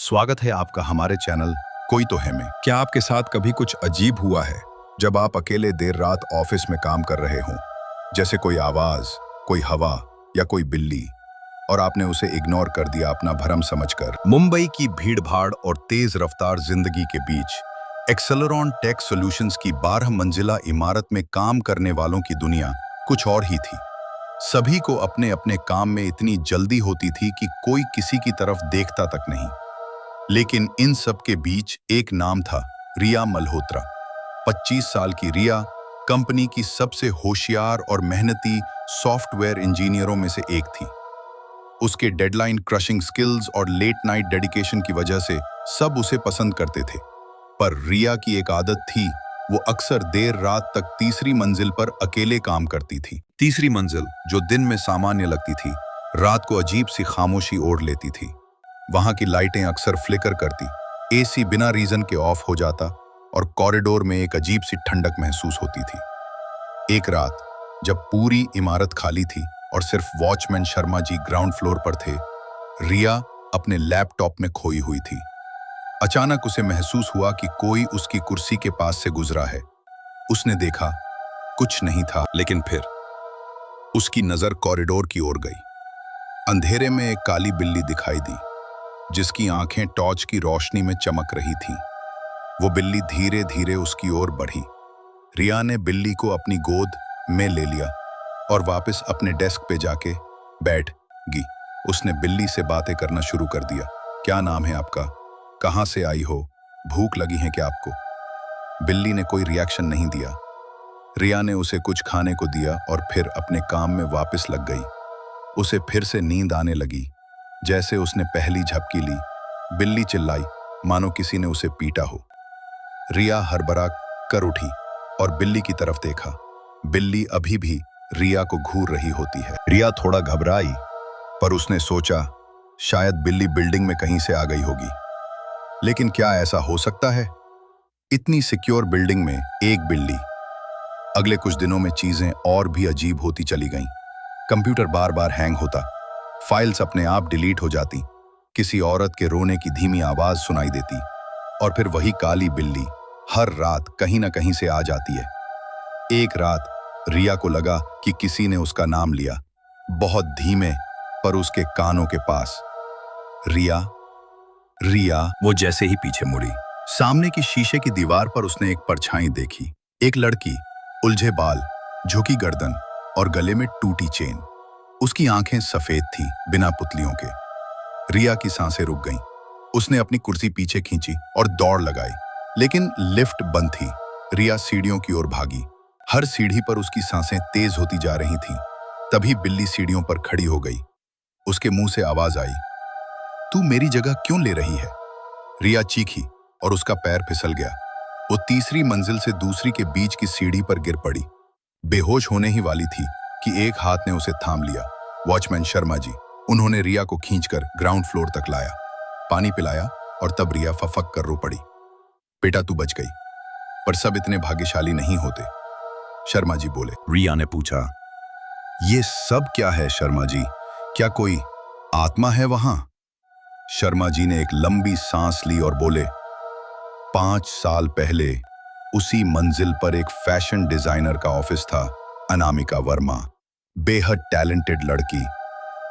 स्वागत है आपका हमारे चैनल कोई तो है में। क्या आपके साथ कभी कुछ अजीब हुआ है जब आप अकेले देर रात ऑफिस में काम कर रहे हों, जैसे कोई आवाज, कोई हवा या कोई बिल्ली, और आपने उसे इग्नोर कर दिया अपना भरम समझकर? मुंबई की भीड़-भाड़ और तेज रफ्तार जिंदगी के बीच एक्सेलेरॉन टेक सॉल्यूशंस की 12 मंजिला इमारत में काम करने वालों की दुनिया कुछ और ही थी। सभी को अपने अपने काम में इतनी जल्दी होती थी कि कोई किसी की तरफ देखता तक नहीं। लेकिन इन सब के बीच एक नाम था, रिया मल्होत्रा। 25 साल की रिया कंपनी की सबसे होशियार और मेहनती सॉफ्टवेयर इंजीनियरों में से एक थी। उसके डेडलाइन क्रशिंग स्किल्स और लेट नाइट डेडिकेशन की वजह से सब उसे पसंद करते थे। पर रिया की एक आदत थी, वो अक्सर देर रात तक तीसरी मंजिल पर अकेले काम करती थी। तीसरी मंजिल, जो दिन में सामान्य लगती थी, रात को अजीब सी खामोशी ओढ़ लेती थी। वहां की लाइटें अक्सर फ्लिकर करती, एसी बिना रीजन के ऑफ हो जाता और कॉरिडोर में एक अजीब सी ठंडक महसूस होती थी। एक रात जब पूरी इमारत खाली थी और सिर्फ watchman Sharma ji ground floor पर थे, रिया अपने लैपटॉप में खोई हुई थी। अचानक उसे महसूस हुआ कि कोई उसकी कुर्सी के पास से गुजरा है। उसने देखा, कुछ नहीं था, लेकिन फिर उसकी नजर कॉरिडोर की ओर गई। अंधेरे में एक काली बिल्ली दिखाई दी, जिसकी आंखें टॉर्च की रोशनी में चमक रही थीं। वो बिल्ली धीरे धीरे उसकी ओर बढ़ी। रिया ने बिल्ली को अपनी गोद में ले लिया और वापस अपने डेस्क पे जाके बैठ गई। उसने बिल्ली से बातें करना शुरू कर दिया। क्या नाम है आपका? कहाँ से आई हो? भूख लगी है क्या आपको? बिल्ली ने कोई रिएक्शन नहीं दिया। रिया ने उसे कुछ खाने को दिया और फिर अपने काम में वापस लग गई। उसे फिर से नींद आने लगी। जैसे उसने पहली झपकी ली, बिल्ली चिल्लाई, मानो किसी ने उसे पीटा हो। रिया हड़बड़ा कर उठी और बिल्ली की तरफ देखा। बिल्ली अभी भी रिया को घूर रही होती है। रिया थोड़ा घबराई, पर उसने सोचा शायद बिल्ली बिल्डिंग में कहीं से आ गई होगी। लेकिन क्या ऐसा हो सकता है? इतनी सिक्योर बिल्डिंग में एक बिल्ली? अगले कुछ दिनों में चीजें और भी अजीब होती चली गईं। कंप्यूटर बार बार हैंग होता, फाइल्स अपने आप डिलीट हो जाती, किसी औरत के रोने की धीमी आवाज सुनाई देती, और फिर वही काली बिल्ली हर रात कहीं ना कहीं से आ जाती है। एक रात रिया को लगा कि किसी ने उसका नाम लिया, बहुत धीमे पर उसके कानों के पास। रिया, रिया। वो जैसे ही पीछे मुड़ी, सामने की शीशे की दीवार पर उसने एक परछाई देखी। एक लड़की, उलझे बाल, झुकी गर्दन और गले में टूटी चेन। उसकी आंखें सफेद थीं, बिना पुतलियों के। रिया की सांसें रुक गईं। उसने अपनी कुर्सी पीछे खींची और दौड़ लगाई, लेकिन लिफ्ट बंद थी। रिया सीढ़ियों की ओर भागी। हर सीढ़ी पर उसकी सांसें तेज होती जा रही थीं। तभी बिल्ली सीढ़ियों पर खड़ी हो गई। उसके मुंह से आवाज आई, तू मेरी जगह क्यों ले रही है? रिया चीखी और उसका पैर फिसल गया। वो तीसरी मंजिल से दूसरी के बीच की सीढ़ी पर गिर पड़ी। बेहोश होने ही वाली थी कि एक हाथ ने उसे थाम लिया। वॉचमैन शर्मा जी। उन्होंने रिया को खींचकर ग्राउंड फ्लोर तक लाया, पानी पिलाया और तब रिया फफक कर रो पड़ी। बेटा तू बच गई, पर सब इतने भाग्यशाली नहीं होते, शर्मा जी बोले। रिया ने पूछा, ये सब क्या है शर्मा जी? क्या कोई आत्मा है वहां? शर्मा जी ने एक लंबी सांस ली और बोले, 5 साल पहले उसी मंजिल पर एक फैशन डिजाइनर का ऑफिस था, अनामिका वर्मा। बेहद टैलेंटेड लड़की।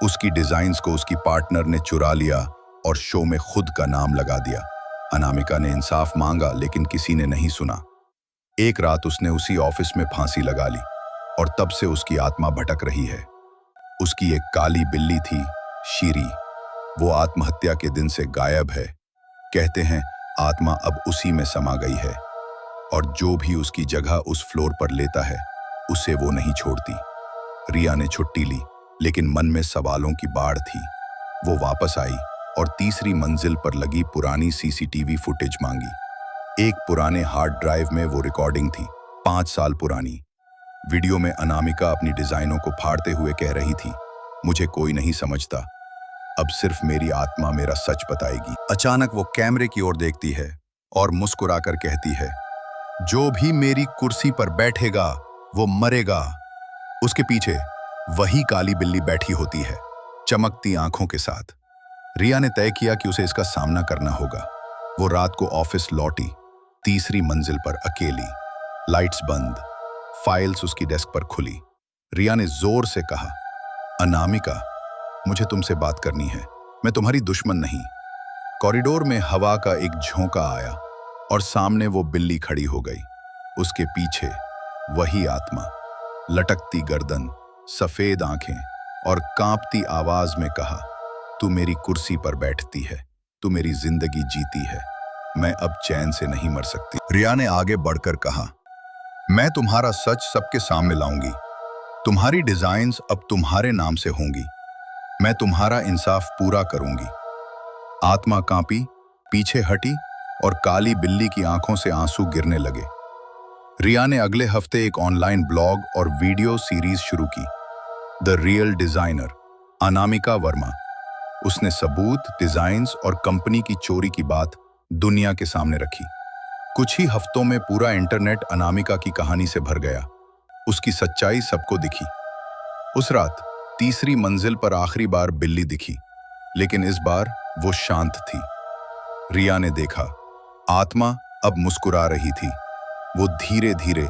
उसकी डिजाइन्स को उसकी पार्टनर ने चुरा लिया और शो में खुद का नाम लगा दिया। अनामिका ने इंसाफ मांगा, लेकिन किसी ने नहीं सुना। एक रात उसने उसी ऑफिस में फांसी लगा ली और तब से उसकी आत्मा भटक रही है। उसकी एक काली बिल्ली थी, शीरी। वो आत्महत्या के दिन से गायब है। कहते हैं आत्मा अब उसी में समा गई है और जो भी उसकी जगह उस फ्लोर पर लेता है, उसे वो नहीं छोड़ती। रिया ने छुट्टी ली, लेकिन मन में सवालों की बाढ़ थी। वो वापस आई और तीसरी मंजिल पर लगी पुरानी सीसीटीवी फुटेज मांगी। एक पुराने हार्ड ड्राइव में वो रिकॉर्डिंग थी, 5 साल पुरानी। वीडियो में अनामिका अपनी डिजाइनों को फाड़ते हुए कह रही थी, मुझे कोई नहीं समझता, अब सिर्फ मेरी आत्मा मेरा सच बताएगी। अचानक वो कैमरे की ओर देखती है और मुस्कुराकर कहती है, जो भी मेरी कुर्सी पर बैठेगा वो मरेगा। उसके पीछे वही काली बिल्ली बैठी होती है, चमकती आंखों के साथ। रिया ने तय किया कि उसे इसका सामना करना होगा। वो रात को ऑफिस लौटी, तीसरी मंजिल पर अकेली, लाइट्स बंद, फाइल्स उसकी डेस्क पर खुली। रिया ने जोर से कहा, अनामिका, मुझे तुमसे बात करनी है। मैं तुम्हारी दुश्मन नहीं। कॉरिडोर में हवा का एक झोंका आया और सामने वो बिल्ली खड़ी हो गई। उसके पीछे वही आत्मा, लटकती गर्दन, सफेद आंखें और कांपती आवाज में कहा, तू मेरी कुर्सी पर बैठती है, तू मेरी जिंदगी जीती है, मैं अब चैन से नहीं मर सकती। रिया ने आगे बढ़कर कहा, मैं तुम्हारा सच सबके सामने लाऊंगी। तुम्हारी डिजाइन्स अब तुम्हारे नाम से होंगी। मैं तुम्हारा इंसाफ पूरा करूंगी। आत्मा कांपी, पीछे हटी और काली बिल्ली की आंखों से आंसू गिरने लगे। रिया ने अगले हफ्ते एक ऑनलाइन ब्लॉग और वीडियो सीरीज शुरू की, the real designer, Anamika Verma. उसने सबूत, डिजाइन्स और कंपनी की चोरी की बात दुनिया के सामने रखी। कुछ ही हफ्तों में पूरा इंटरनेट अनामिका की कहानी से भर गया। उसकी सच्चाई सबको दिखी। उस रात तीसरी मंजिल पर आखिरी बार बिल्ली दिखी, लेकिन इस बार वो शांत थी। रिया ने देखा, आत्मा अब मुस्कुरा रही थी। वो धीरे धीरे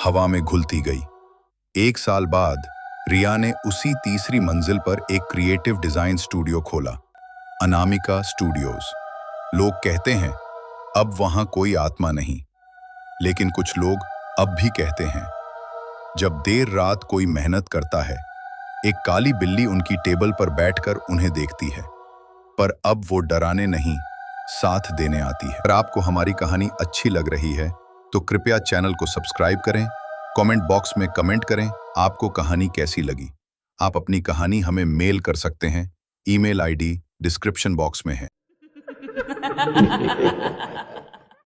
हवा में घुलती गई। 1 साल बाद रिया ने उसी तीसरी मंजिल पर एक क्रिएटिव डिजाइन स्टूडियो खोला, अनामिका स्टूडियोज। लोग कहते हैं अब वहां कोई आत्मा नहीं, लेकिन कुछ लोग अब भी कहते हैं, जब देर रात कोई मेहनत करता है, एक काली बिल्ली उनकी टेबल पर बैठकर उन्हें देखती है। पर अब वो डराने नहीं, साथ देने आती है। अगर आपको हमारी कहानी अच्छी लग रही है तो कृपया चैनल को सब्सक्राइब करें, कमेंट बॉक्स में कमेंट करें आपको कहानी कैसी लगी। आप अपनी कहानी हमें मेल कर सकते हैं, ईमेल आईडी डिस्क्रिप्शन बॉक्स में है।